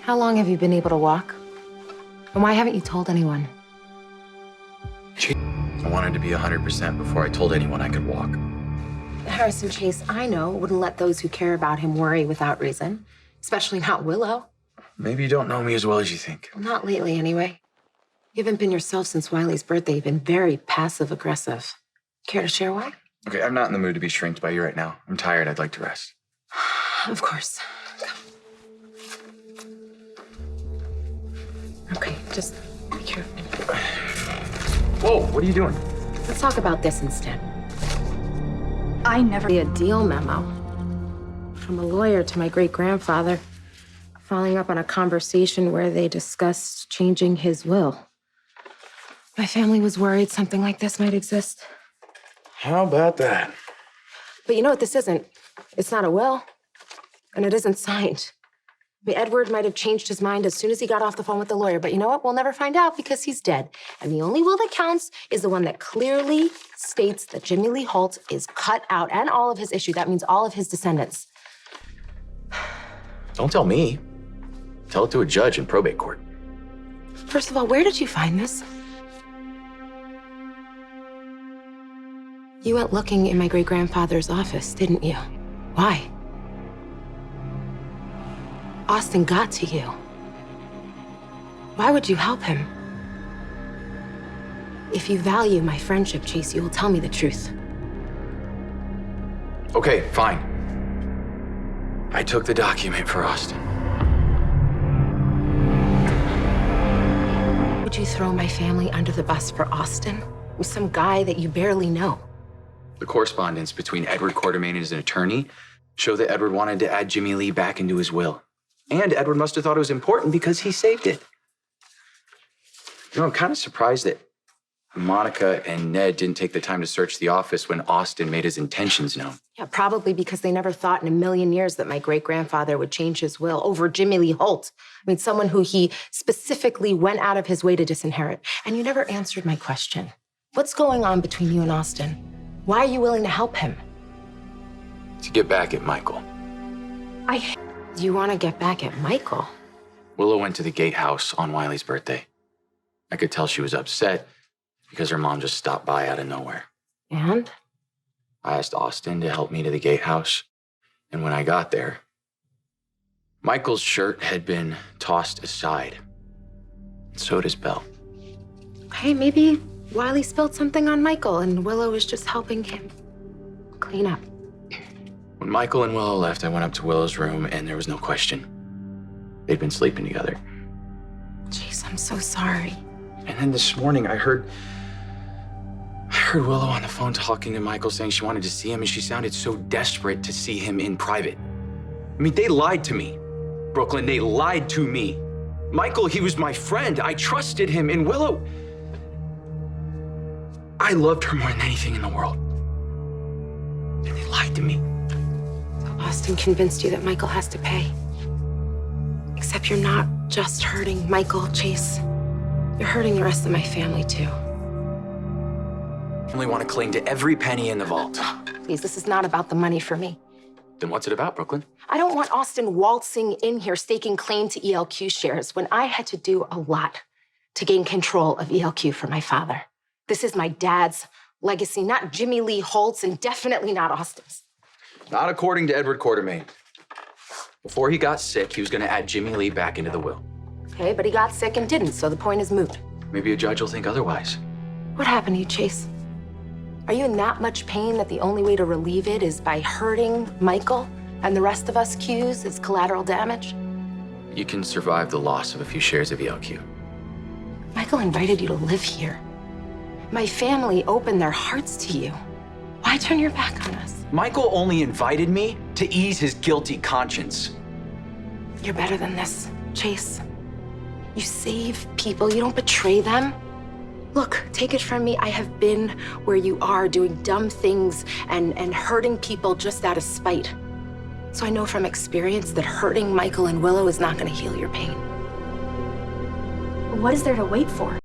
How long have you been able to walk? And why haven't you told anyone? I wanted to be 100% before I told anyone I could walk. Harrison Chase, I know, wouldn't let those who care about him worry without reason. Especially not Willow. Maybe you don't know me as well as you think. Well, not lately, anyway. You haven't been yourself since Wiley's birthday. You've been very passive-aggressive. Care to share why? Okay, I'm not in the mood to be shrinked by you right now. I'm tired. I'd like to rest. Of course. Come. Okay, just be careful. Whoa, what are you doing? Let's talk about this instead. I never... A deal memo from a lawyer to my great-grandfather, following up on a conversation where they discussed changing his will. My family was worried something like this might exist. How about that? But you know what this isn't? It's not a will, and it isn't signed. I mean, Edward might have changed his mind as soon as he got off the phone with the lawyer, but you know what? We'll never find out because he's dead. And the only will that counts is the one that clearly states that Jimmy Lee Holt is cut out and all of his issue. That means all of his descendants. Don't tell me. Tell it to a judge in probate court. First of all, where did you find this? You went looking in my great-grandfather's office, didn't you? Why? Austin got to you. Why would you help him? If you value my friendship, Chase, you will tell me the truth. Okay, fine. I took the document for Austin. Would you throw my family under the bus for Austin? With some guy that you barely know? The correspondence between Edward Quartermain and his attorney show that Edward wanted to add Jimmy Lee back into his will. And Edward must have thought it was important because he saved it. You know, I'm kind of surprised that Monica and Ned didn't take the time to search the office when Austin made his intentions known. Yeah, probably because they never thought in a million years that my great-grandfather would change his will over Jimmy Lee Holt. I mean, someone who he specifically went out of his way to disinherit. And you never answered my question. What's going on between you and Austin? Why are you willing to help him? To get back at Michael. You want to get back at Michael? Willow went to the gatehouse on Wiley's birthday. I could tell she was upset because her mom just stopped by out of nowhere. And? I asked Austin to help me to the gatehouse. And when I got there, Michael's shirt had been tossed aside. So did his belt. Hey, maybe Wiley spilled something on Michael and Willow was just helping him clean up. When Michael and Willow left, I went up to Willow's room and there was no question. They'd been sleeping together. Jeez, I'm so sorry. And then this morning I heard Willow on the phone talking to Michael saying she wanted to see him and she sounded so desperate to see him in private. I mean, they lied to me. Brook Lynn, they lied to me. Michael, he was my friend. I trusted him. And Willow, I loved her more than anything in the world. And they lied to me. Austin convinced you that Michael has to pay. Except you're not just hurting Michael, Chase. You're hurting the rest of my family, too. I only want to cling to every penny in the vault. Please, this is not about the money for me. Then what's it about, Brook Lynn? I don't want Austin waltzing in here staking claim to ELQ shares when I had to do a lot to gain control of ELQ for my father. This is my dad's legacy, not Jimmy Lee Holt's and definitely not Austin's. Not according to Edward Quartermain. Before he got sick, he was going to add Jimmy Lee back into the will. Okay, but he got sick and didn't, so the point is moot. Maybe a judge will think otherwise. What happened to you, Chase? Are you in that much pain that the only way to relieve it is by hurting Michael and the rest of us Qs as collateral damage? You can survive the loss of a few shares of ELQ. Michael invited you to live here. My family opened their hearts to you. Why turn your back on us? Michael only invited me to ease his guilty conscience. You're better than this, Chase. You save people, you don't betray them. Look, take it from me, I have been where you are, doing dumb things and hurting people just out of spite. So I know from experience that hurting Michael and Willow is not gonna heal your pain. What is there to wait for?